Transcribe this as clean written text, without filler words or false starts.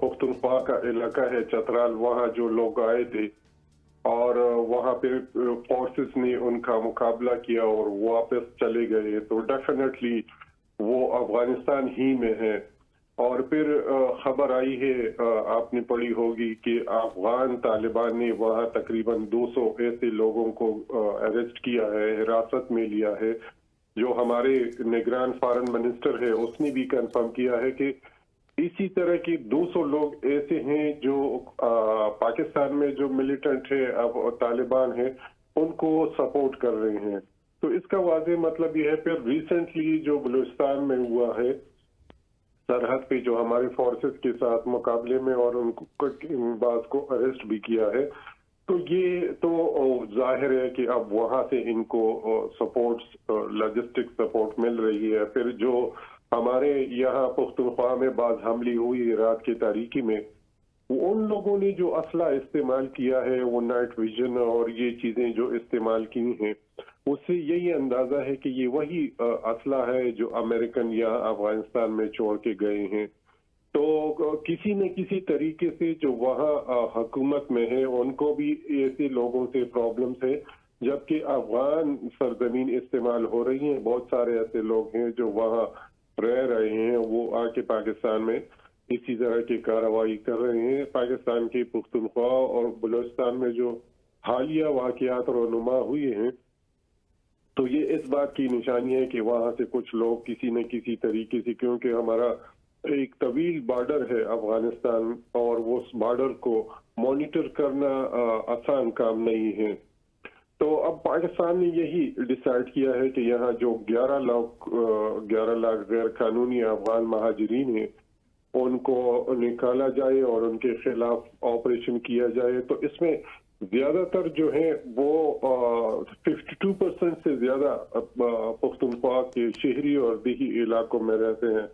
پختونخوا کا علاقہ ہے چترال، وہاں جو لوگ آئے تھے اور وہاں پہ فورسز نے ان کا مقابلہ کیا اور واپس چلے گئے، تو ڈیفینیٹلی وہ افغانستان ہی میں ہے۔ اور پھر خبر آئی ہے، آپ نے پڑھی ہوگی کہ افغان طالبان نے وہاں تقریباً 200 ایسے لوگوں کو اریسٹ کیا ہے، حراست میں لیا ہے۔ جو ہمارے نگران فارن منسٹر ہے اس نے بھی کنفرم کیا ہے کہ اسی طرح کی 200 لوگ ایسے ہیں جو پاکستان میں جو ملیٹنٹ ہے، اب طالبان ہیں، ان کو سپورٹ کر رہے ہیں۔ تو اس کا واضح مطلب یہ ہے۔ پھر ریسنٹلی جو بلوچستان میں ہوا ہے، سرحد پہ جو ہمارے فورسز کے ساتھ مقابلے میں، اور ان کو بعض کو اریسٹ بھی کیا ہے، تو یہ تو ظاہر ہے کہ اب وہاں سے ان کو سپورٹ، لاجسٹک سپورٹ مل رہی ہے۔ پھر جو ہمارے یہاں پختونخوا میں بعض حملے ہوئی رات کی تاریکی میں، ان لوگوں نے جو اسلحہ استعمال کیا ہے، وہ نائٹ ویژن اور یہ چیزیں جو استعمال کی ہیں، اس سے یہی اندازہ ہے کہ یہ وہی اسلحہ ہے جو امریکن یا افغانستان میں چھوڑ کے گئے ہیں۔ تو کسی نہ کسی طریقے سے جو وہاں حکومت میں ہے، ان کو بھی ایسے لوگوں سے پرابلمس ہے، جبکہ افغان سرزمین استعمال ہو رہی ہیں۔ بہت سارے ایسے لوگ ہیں جو وہاں رہ رہے ہیں، وہ آ کے پاکستان میں اسی طرح کی کارروائی کر رہے ہیں۔ پاکستان کے پختونخوا اور بلوچستان میں جو حالیہ واقعات رونما ہوئے ہیں، تو یہ اس بات کی نشانی ہے کہ وہاں سے کچھ لوگ کسی نہ کسی طریقے سے، کیونکہ ہمارا ایک طویل بارڈر ہے افغانستان، اور وہ اس بارڈر کو مانیٹر کرنا آسان کام نہیں ہے۔ تو اب پاکستان نے یہی ڈیسائیڈ کیا ہے کہ یہاں جو 11 لاکھ غیر قانونی افغان مہاجرین ہیں، ان کو نکالا جائے اور ان کے خلاف آپریشن کیا جائے۔ تو اس میں زیادہ تر جو ہیں وہ 52% سے زیادہ پختونخوا کے شہری اور دیہی علاقوں میں رہتے ہیں،